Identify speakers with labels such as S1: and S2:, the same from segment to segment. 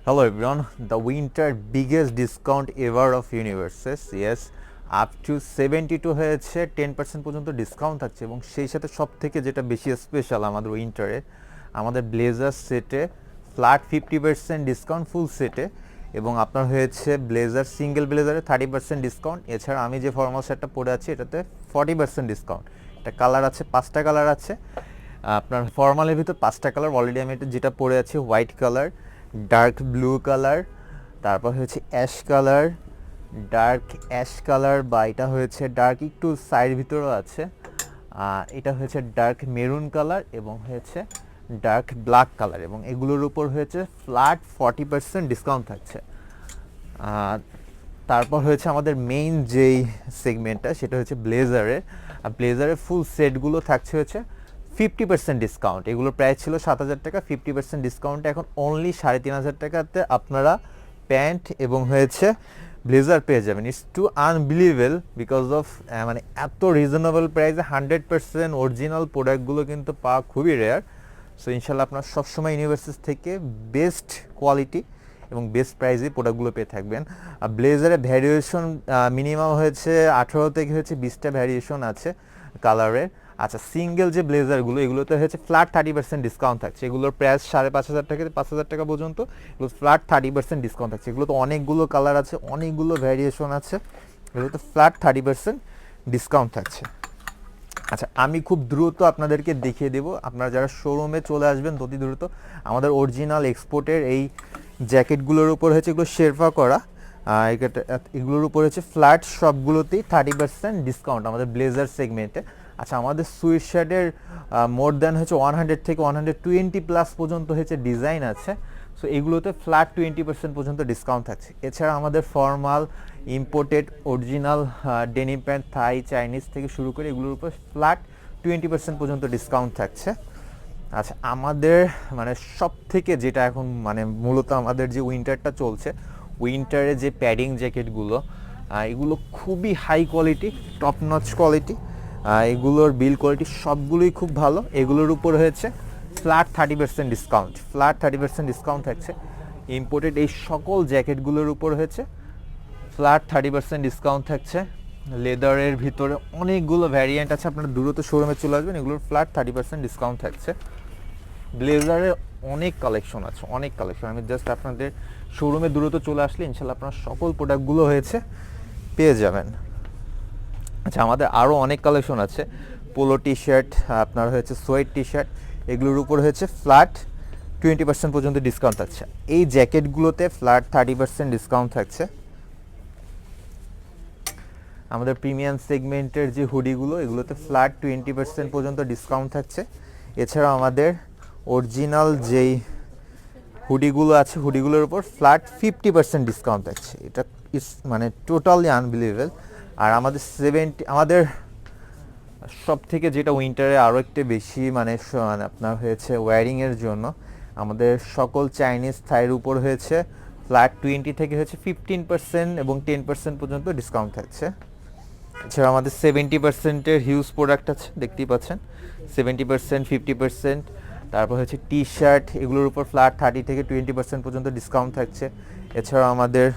S1: Hello everyone, the winter biggest discount ever of Universes, yes, up to 72 হয়েছে 10% পর্যন্ত discount থাকছে এবং সেই সাথে সব থেকে যেটা বেশি স্পেশাল আমাদের উইন্টারে আমাদের ব্লেজার সেটে ফ্ল্যাট 50% ডিসকাউন্ট ফুল সেটে এবং আপনার হয়েছে ব্লেজার সিঙ্গেল ব্লেজারে 30% ডিসকাউন্ট। এছাড়া আমি যে ফর্মাল শার্টটা পরে আছি এটাতে 40% ডিসকাউন্ট। এটা কালার আছে, 5টা কালার আছে। আপনার ফর্মালের ভিতর 5টা কালার, অলরেডি আমি এটা যেটা পরে আছি white colour, dark blue colour, তারপর হচ্ছে ash colour, dark ash colour বা এটা হয়েছে ডার্ক একটু সাইড ভিতরেও আছে, এটা হয়েছে ডার্ক মেরুন কালার এবং হয়েছে ডার্ক ব্ল্যাক কালার এবং এগুলোর উপর হয়েছে ফ্ল্যাট 40% ডিসকাউন্ট থাকছে। তারপর হয়েছে আমাদের মেইন যেই সেগমেন্টটা সেটা হচ্ছে ব্লেজারের। ব্লেজারের ফুল সেটগুলো থাকছে হচ্ছে 50% ডিসকাউন্ট। এগুলোর প্রাইস ছিল 7,000 টাকা, 50% ডিসকাউন্টে এখন অনলি 3,500 টাকাতে আপনারা প্যান্ট এবং হয়েছে ব্লেজার পেয়ে যাবেন। It's too unbelievable because of মানে এত রিজনেবল প্রাইসে 100% অরিজিনাল প্রোডাক্টগুলো কিন্তু পাওয়া খুবই রেয়ার। সো ইনশাল্লাহ আপনারা সবসময় ইউনিভার্সিস থেকে বেস্ট কোয়ালিটি এবং বেস্ট প্রাইসে প্রোডাক্টগুলো পেয়ে থাকবেন। ব্লেজারের ভ্যারিয়েশন মিনিমাম হয়েছে 18 থেকে হচ্ছে 20টা ভ্যারিয়েশন আছে কালারের। আচ্ছা, সিঙ্গেল যে ব্লেজারগুলো এগুলোতে হচ্ছে ফ্ল্যাট 30% ডিসকাউন্ট থাকছে। এগুলোর প্রাইস 5,500 টাকা থেকে 5,000 টাকা পর্যন্ত, এগুলো ফ্ল্যাট 30% ডিসকাউন্ট থাকছে। এগুলো তো অনেকগুলো কালার আছে, অনেকগুলো ভ্যারিয়েশন আছে, এগুলোতে ফ্ল্যাট 30% ডিসকাউন্ট থাকছে। আচ্ছা, আমি খুব দ্রুত আপনাদেরকে দেখিয়ে দেবো। আপনারা যারা শোরুমে চলে আসবেন অতি দ্রুত আমাদের অরিজিনাল এক্সপোর্টের এই জ্যাকেটগুলোর উপর হচ্ছে এগুলো শেরফা করা, এগুলোর উপর হচ্ছে ফ্ল্যাট সবগুলোতেই 30% ডিসকাউন্ট আমাদের ব্লেজার সেগমেন্টে। আচ্ছা, আমাদের সুইট শার্টের মোর দ্যান হচ্ছে 100 থেকে 120 প্লাস পর্যন্ত হচ্ছে ডিজাইন আছে। সো এগুলোতে ফ্ল্যাট 20% পর্যন্ত ডিসকাউন্ট থাকছে। এছাড়া আমাদের formal, imported, original denim pant, Thai, Chinese থেকে শুরু করে এগুলোর উপর ফ্ল্যাট 20% পর্যন্ত ডিসকাউন্ট থাকছে। আচ্ছা, আমাদের মানে সব থেকে যেটা এখন মানে মূলত আমাদের যে উইন্টারটা চলছে, উইন্টারে যে প্যাডিং জ্যাকেটগুলো এগুলো খুবই high quality, top notch quality, এগুলোর বিল কোয়ালিটি সবগুলোই খুব ভালো। এগুলোর উপর হয়েছে ফ্ল্যাট 30% ডিসকাউন্ট, ফ্ল্যাট 30% ডিসকাউন্ট থাকছে। ইম্পোর্টেড এই সকল জ্যাকেটগুলোর উপর হয়েছে ফ্ল্যাট 30% ডিসকাউন্ট থাকছে। লেদারের ভিতরে অনেকগুলো ভ্যারিয়েন্ট আছে, আপনারা দ্রুত শোরুমে চলে আসবেন, এগুলোর ফ্ল্যাট 30% ডিসকাউন্ট থাকছে। ব্লেজারের অনেক কালেকশন আছে, অনেক কালেকশন। আমি জাস্ট আপনাদের শোরুমে দ্রুত চলে আসলে ইনশাল্লাহ আপনার সকল প্রোডাক্টগুলো হয়েছে পেয়ে যাবেন। আচ্ছা, আমাদের আরও অনেক কালেকশন আছে। পোলো টি শার্ট, আপনার হয়েছে সোয়েট টি শার্ট, এগুলোর উপর হয়েছে ফ্ল্যাট 20% পর্যন্ত ডিসকাউন্ট থাকছে। এই জ্যাকেটগুলোতে ফ্ল্যাট 30% ডিসকাউন্ট থাকছে। আমাদের প্রিমিয়াম সেগমেন্টের যে হুডিগুলো এগুলোতে ফ্ল্যাট 20% পর্যন্ত ডিসকাউন্ট থাকছে। এছাড়াও আমাদের অরিজিনাল যেই হুডিগুলো আছে হুডিগুলোর উপর ফ্ল্যাট 50% ডিসকাউন্ট থাকছে। এটা ইস মানে টোটালি আনবিলিভেবল। আর আমাদের সব থেকে যেটা উইন্টারে আরও একটু বেশি মানে আপনার হয়েছে ওয়্যারিংয়ের জন্য আমাদের সকল চাইনিজ থাইয়ের উপর হয়েছে ফ্ল্যাট 20 থেকে হচ্ছে 15% এবং 10% পর্যন্ত ডিসকাউন্ট থাকছে। এছাড়া আমাদের 70%-এর হিউজ প্রোডাক্ট আছে, দেখতেই পাচ্ছেন 70%, 50%। তারপর হচ্ছে টি শার্ট, এগুলোর উপর ফ্ল্যাট 30 থেকে 20% পর্যন্ত ডিসকাউন্ট থাকছে। এছাড়া আমাদের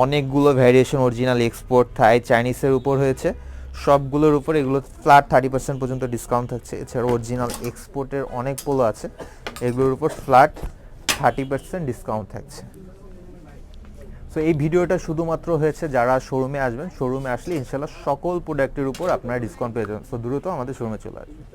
S1: অনেকগুলো ভ্যারিয়েশন অরিজিনাল এক্সপোর্ট, থাই, চাইনিজের উপর হয়েছে সবগুলোর উপর এগুলো ফ্ল্যাট 30% পর্যন্ত ডিসকাউন্ট থাকছে। এছাড়া অরিজিনাল এক্সপোর্টের অনেক পোলো আছে, এগুলোর উপর ফ্ল্যাট 30% ডিসকাউন্ট থাকছে। সো এই ভিডিওটা শুধুমাত্র হয়েছে যারা শোরুমে আসবেন, শোরুমে আসলে ইনশাল্লাহ সকল প্রোডাক্টের উপর আপনারা ডিসকাউন্ট পেয়ে যাবেন। সো দ্রুত আমাদের শোরুমে চলে আসবেন।